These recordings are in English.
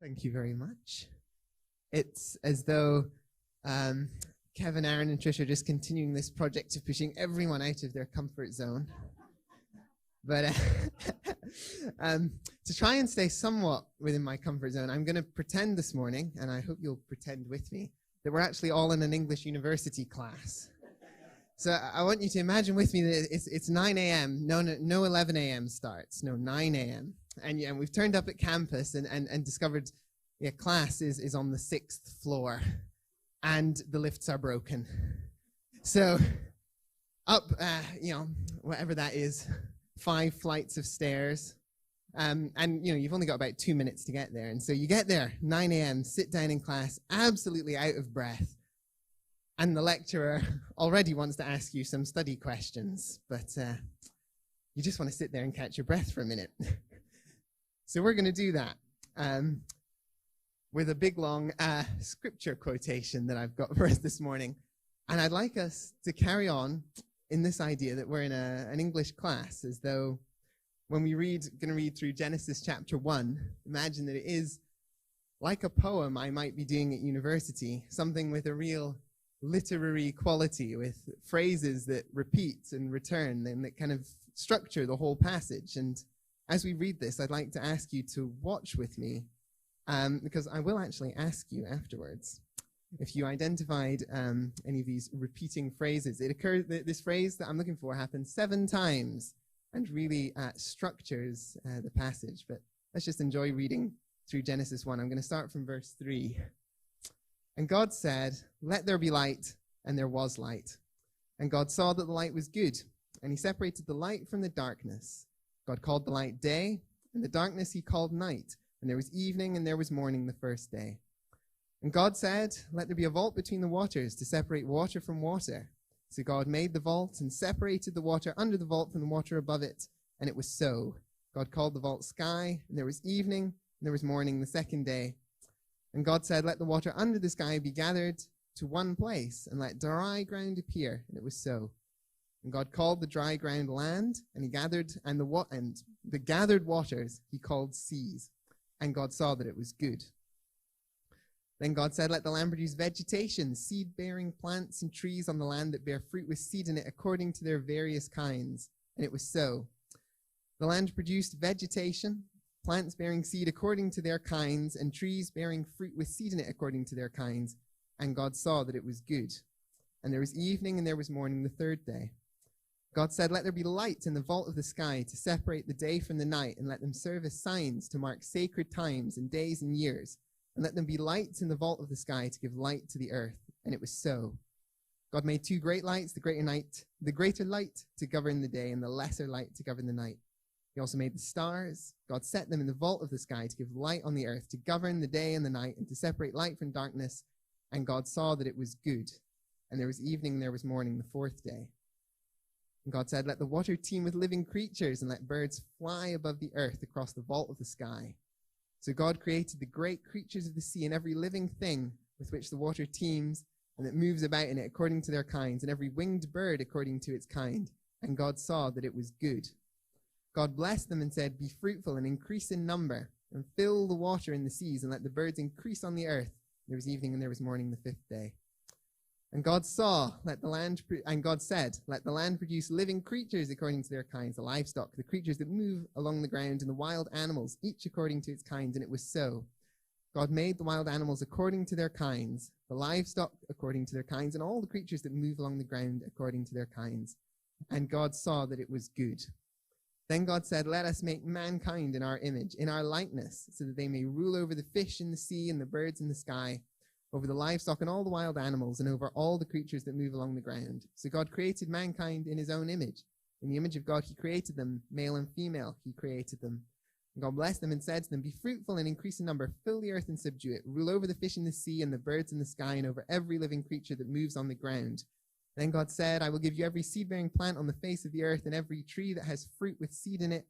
Thank you very much. It's as though Kevin, Aaron, and Trish are just continuing this project of pushing everyone out of their comfort zone. But to try and stay somewhat within my comfort zone, I'm going to pretend this morning, and I hope you'll pretend with me, that we're actually all in an English university class. So I want you to imagine with me that it's 9 a.m., no 11 a.m. starts, no 9 a.m. And we've turned up at campus and discovered class is on the 6th floor and the lifts are broken. So up, whatever that is, 5 flights of stairs. And you've only got about 2 minutes to get there. And so you get there, 9 a.m., sit down in class, absolutely out of breath. And the lecturer already wants to ask you some study questions, but you just want to sit there and catch your breath for a minute. So we're going to do that with a big, long scripture quotation that I've got for us this morning. And I'd like us to carry on in this idea that we're in an English class, as though when we're going to read through Genesis chapter 1, imagine that it is like a poem I might be doing at university, something with a real literary quality, with phrases that repeat and return and that kind of structure the whole passage. And as we read this, I'd like to ask you to watch with me, because I will actually ask you afterwards if you identified any of these repeating phrases. It occurs that this phrase that I'm looking for happens 7 times and really structures the passage. But let's just enjoy reading through Genesis 1. I'm going to start from verse 3. And God said, "Let there be light," and there was light. And God saw that the light was good, and he separated the light from the darkness. God called the light day, and the darkness he called night. And there was evening, and there was morning the first day. And God said, "Let there be a vault between the waters to separate water from water." So God made the vault and separated the water under the vault from the water above it. And it was so. God called the vault sky, and there was evening, and there was morning the second day. And God said, "Let the water under the sky be gathered to one place, and let dry ground appear." And it was so. And God called the dry ground land, and he gathered, and the gathered waters he called seas. And God saw that it was good. Then God said, "Let the land produce vegetation, seed-bearing plants and trees on the land that bear fruit with seed in it according to their various kinds." And it was so. The land produced vegetation, plants bearing seed according to their kinds, and trees bearing fruit with seed in it according to their kinds. And God saw that it was good. And there was evening, and there was morning the third day. God said, "Let there be light in the vault of the sky to separate the day from the night, and let them serve as signs to mark sacred times and days and years. And let them be lights in the vault of the sky to give light to the earth." And it was so. God made 2 great lights, the greater light to govern the day, and the lesser light to govern the night. He also made the stars. God set them in the vault of the sky to give light on the earth, to govern the day and the night, and to separate light from darkness. And God saw that it was good. And there was evening, and there was morning the 4th day. And God said, "Let the water teem with living creatures, and let birds fly above the earth across the vault of the sky." So God created the great creatures of the sea and every living thing with which the water teems and that moves about in it according to their kinds, and every winged bird according to its kind. And God saw that it was good. God blessed them and said, "Be fruitful and increase in number, and fill the water in the seas, and let the birds increase on the earth." There was evening, and there was morning the 5th day. And God said, "Let the land produce living creatures according to their kinds, the livestock, the creatures that move along the ground, and the wild animals, each according to its kind." And it was so. God made the wild animals according to their kinds, the livestock according to their kinds, and all the creatures that move along the ground according to their kinds. And God saw that it was good. Then God said, "Let us make mankind in our image, in our likeness, so that they may rule over the fish in the sea and the birds in the sky, over the livestock and all the wild animals, and over all the creatures that move along the ground." So God created mankind in his own image. In the image of God he created them, male and female he created them. And God blessed them and said to them, "Be fruitful and increase in number, fill the earth and subdue it, rule over the fish in the sea and the birds in the sky, and over every living creature that moves on the ground." Then God said, "I will give you every seed-bearing plant on the face of the earth, and every tree that has fruit with seed in it.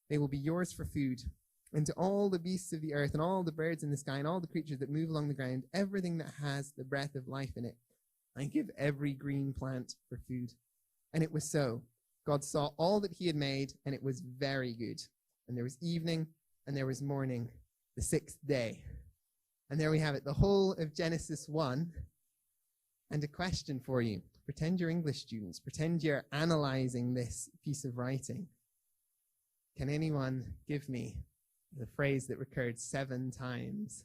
They will be yours for food. And to all the beasts of the earth, and all the birds in the sky, and all the creatures that move along the ground, everything that has the breath of life in it, I give every green plant for food." And it was so. God saw all that he had made, and it was very good. And there was evening, and there was morning, the 6th day. And there we have it, the whole of Genesis 1. And a question for you. Pretend you're English students. Pretend you're analyzing this piece of writing. Can anyone give me the phrase that recurred 7 times?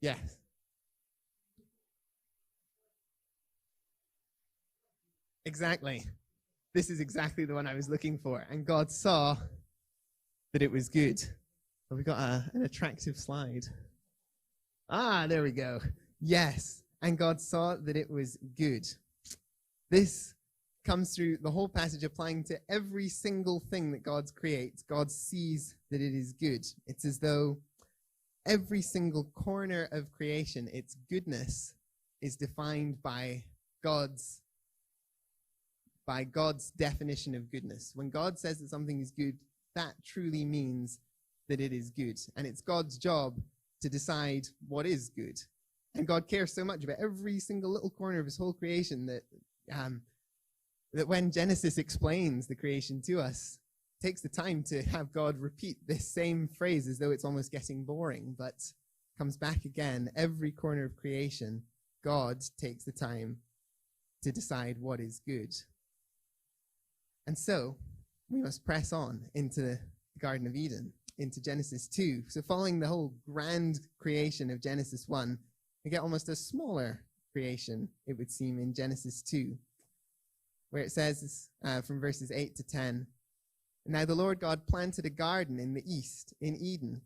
Yes. Exactly. This is exactly the one I was looking for. And God saw that it was good. Well, we got an attractive slide. Ah, there we go. Yes. And God saw that it was good. This comes through the whole passage, applying to every single thing that God creates. God sees that it is good. It's as though every single corner of creation, its goodness, is defined by God's definition of goodness. When God says that something is good, that truly means that it is good. And it's God's job to decide what is good. And God cares so much about every single little corner of his whole creation that when Genesis explains the creation to us, it takes the time to have God repeat this same phrase as though it's almost getting boring, but comes back again. Every corner of creation, God takes the time to decide what is good. And so we must press on into the Garden of Eden, into Genesis 2. So following the whole grand creation of Genesis 1, we get almost a smaller creation, it would seem, in Genesis 2, where it says from verses 8 to 10, "Now the Lord God planted a garden in the east, in Eden,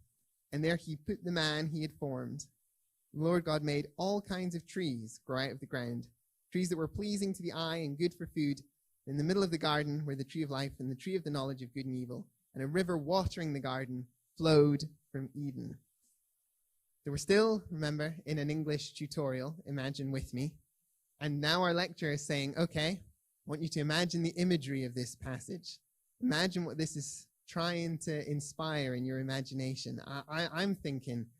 and there he put the man he had formed. The Lord God made all kinds of trees grow out of the ground, trees that were pleasing to the eye and good for food. In the middle of the garden were the tree of life and the tree of the knowledge of good and evil, and a river watering the garden flowed from Eden." So we're still, remember, in an English tutorial, imagine with me. And now our lecturer is saying, okay, I want you to imagine the imagery of this passage. Imagine what this is trying to inspire in your imagination. I'm thinking,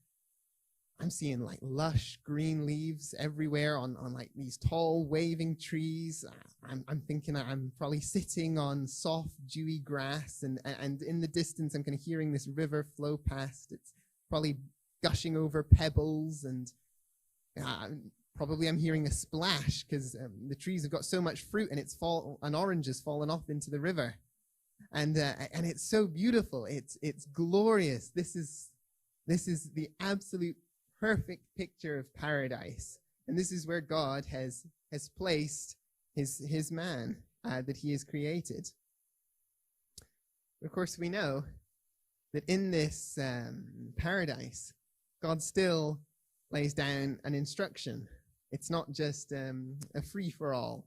I'm seeing like lush green leaves everywhere on like these tall waving trees. I'm thinking I'm probably sitting on soft dewy grass, and in the distance I'm kind of hearing this river flow past. It's probably gushing over pebbles, and probably I'm hearing a splash because the trees have got so much fruit, and an orange has fallen off into the river, and it's so beautiful. It's glorious. This is the absolute perfect picture of paradise, and this is where God has placed his man that he has created. Of course, we know that in this paradise, God still lays down an instruction. It's not just a free-for-all.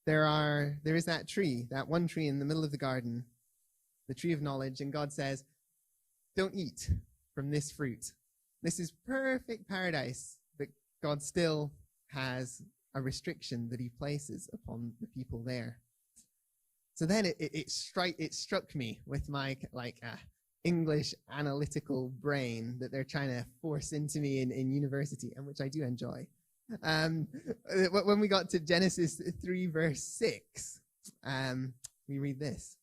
There is that tree, that one tree in the middle of the garden, the tree of knowledge, and God says, don't eat from this fruit. This is perfect paradise, but God still has a restriction that he places upon the people there. So then it struck me with my English analytical brain that they're trying to force into me in university, and which I do enjoy. When we got to Genesis 3 verse 6, we read this.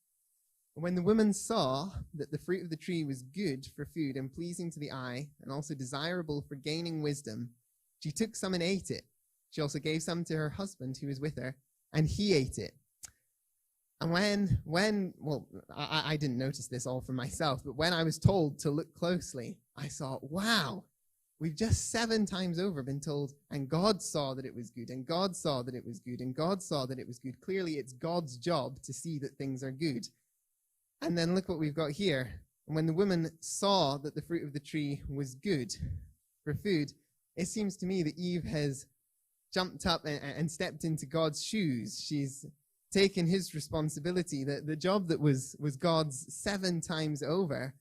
"When the woman saw that the fruit of the tree was good for food and pleasing to the eye and also desirable for gaining wisdom, she took some and ate it. She also gave some to her husband who was with her, and he ate it." And I didn't notice this all for myself, but when I was told to look closely, I saw, wow, we've just 7 times over been told, and God saw that it was good, and God saw that it was good, and God saw that it was good. Clearly, it's God's job to see that things are good. And then look what we've got here. And when the woman saw that the fruit of the tree was good for food, it seems to me that Eve has jumped up and stepped into God's shoes. She's taken his responsibility, the job that was God's 7 times over.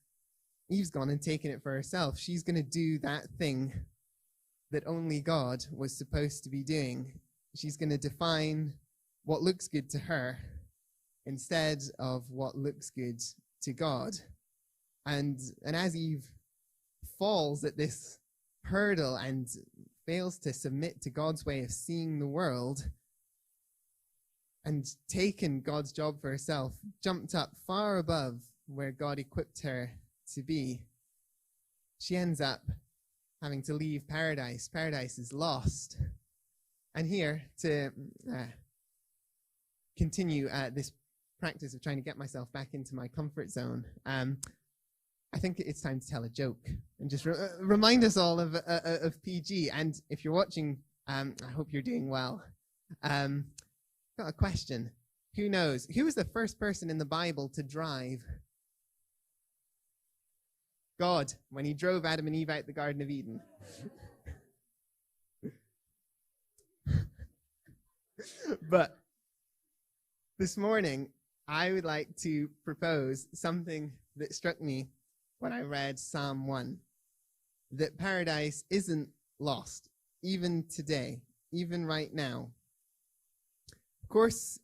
Eve's gone and taken it for herself. She's going to do that thing that only God was supposed to be doing. She's going to define what looks good to her instead of what looks good to God. And as Eve falls at this hurdle and fails to submit to God's way of seeing the world and taken God's job for herself, jumped up far above where God equipped her to be, she ends up having to leave paradise. Paradise is lost. And here, to continue this practice of trying to get myself back into my comfort zone, I think it's time to tell a joke and just remind us all of PG. And if you're watching, I hope you're doing well. Got a question. Who knows? Who was the first person in the Bible to drive? God, when he drove Adam and Eve out the Garden of Eden. But this morning, I would like to propose something that struck me when I read Psalm 1, that paradise isn't lost, even today, even right now. Of course,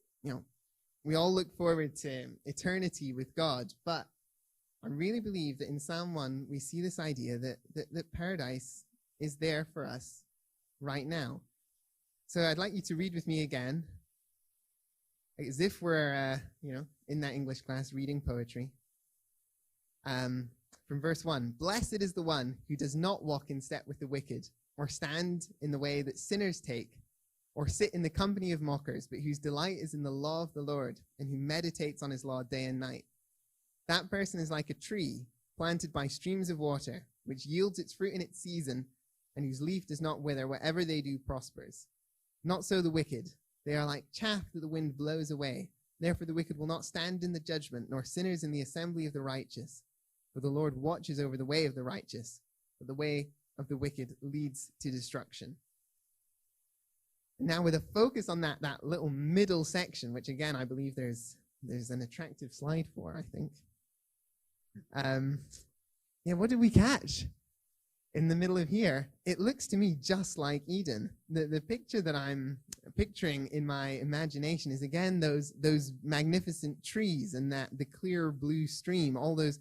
we all look forward to eternity with God, but I really believe that in Psalm 1, we see this idea that paradise is there for us right now. So I'd like you to read with me again, as if we're, in that English class reading poetry. From verse 1, "Blessed is the one who does not walk in step with the wicked, or stand in the way that sinners take, or sit in the company of mockers, but whose delight is in the law of the Lord, and who meditates on his law day and night. That person is like a tree planted by streams of water, which yields its fruit in its season, and whose leaf does not wither. Whatever they do prospers. Not so the wicked. They are like chaff that the wind blows away. Therefore the wicked will not stand in the judgment, nor sinners in the assembly of the righteous. For the Lord watches over the way of the righteous, but the way of the wicked leads to destruction." And now with a focus on that little middle section, which again I believe there's an attractive slide for, I think. What did we catch in the middle of here? It looks to me just like Eden. The picture that I'm picturing in my imagination is again those magnificent trees and the clear blue stream, all those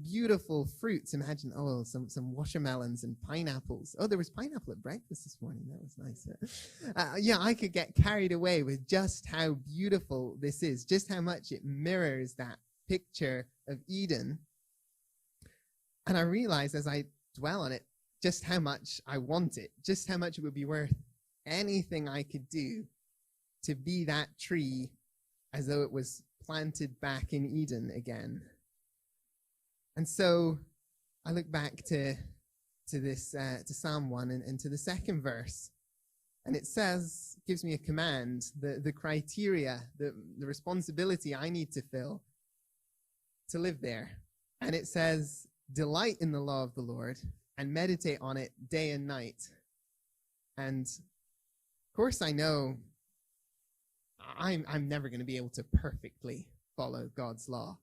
beautiful fruits. Imagine, some watermelons and pineapples. Oh, there was pineapple at breakfast this morning. That was nice. I could get carried away with just how beautiful this is, just how much it mirrors that picture of Eden. And I realize as I dwell on it, just how much I want it, just how much it would be worth anything I could do to be that tree as though it was planted back in Eden again. And so I look back to Psalm 1 and to the second verse, and it gives me a command, the criteria, the responsibility I need to fill to live there. And it says, "Delight in the law of the Lord and meditate on it day and night." And of course I know I'm never going to be able to perfectly follow God's law.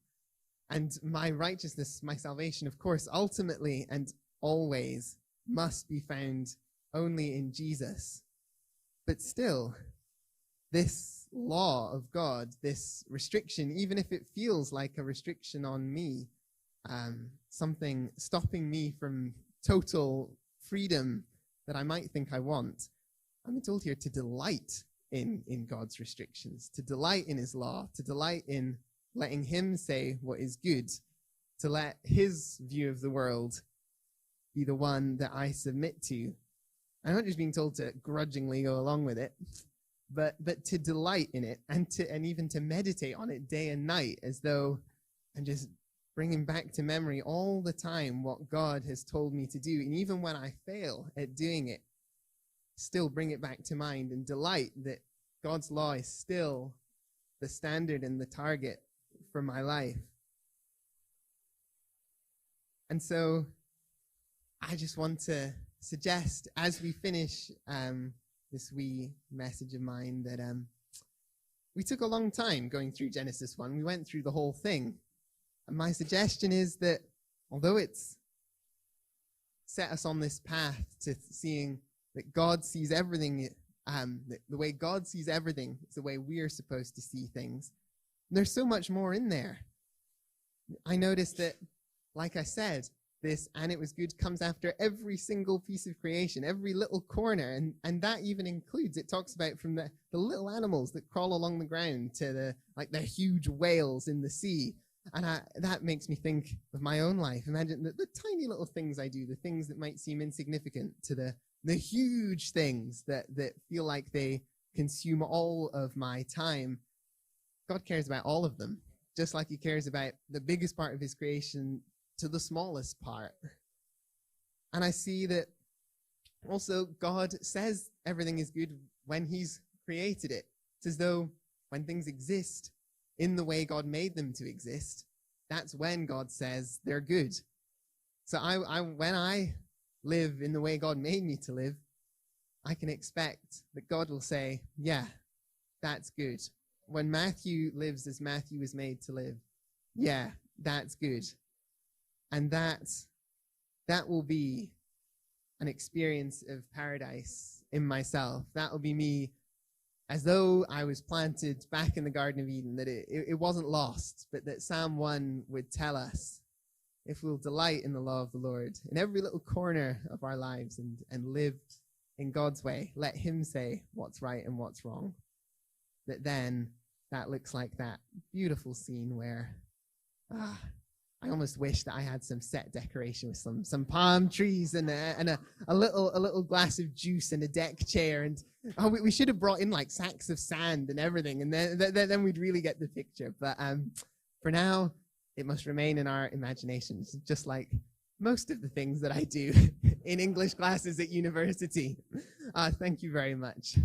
And my righteousness, my salvation, of course, ultimately and always must be found only in Jesus. But still, this law of God, this restriction, even if it feels like a restriction on me, something stopping me from total freedom that I might think I want, I'm told here to delight in God's restrictions, to delight in his law, to delight in letting him say what is good, to let his view of the world be the one that I submit to. I'm not just being told to grudgingly go along with it, but to delight in it and even to meditate on it day and night, as though I'm just bringing back to memory all the time what God has told me to do. And even when I fail at doing it, still bring it back to mind and delight that God's law is still the standard and the target for my life. And so I just want to suggest, as we finish this wee message of mine, that we took a long time going through Genesis 1. We went through the whole thing. And my suggestion is that although it's set us on this path to seeing that God sees everything, the way God sees everything is the way we are supposed to see things, there's so much more in there. I noticed that, like I said, this "and it was good" comes after every single piece of creation, every little corner, and that even includes, it talks about from the little animals that crawl along the ground to the huge whales in the sea. And that makes me think of my own life. Imagine the tiny little things I do, the things that might seem insignificant, to the huge things that feel like they consume all of my time. God cares about all of them, just like he cares about the biggest part of his creation to the smallest part. And I see that also God says everything is good when he's created it. It's as though when things exist in the way God made them to exist, that's when God says they're good. So when I live in the way God made me to live, I can expect that God will say, yeah, that's good. When Matthew lives as Matthew was made to live, yeah, that's good. And that will be an experience of paradise in myself. That will be me as though I was planted back in the Garden of Eden, that it wasn't lost, but that Psalm 1 would tell us, if we'll delight in the law of the Lord in every little corner of our lives and live in God's way, let him say what's right and what's wrong, that then that looks like that beautiful scene where I almost wish that I had some set decoration with some palm trees and a little glass of juice and a deck chair, and we should have brought in like sacks of sand and everything, and then we'd really get the picture. But for now, it must remain in our imaginations, just like most of the things that I do in English classes at university. Thank you very much.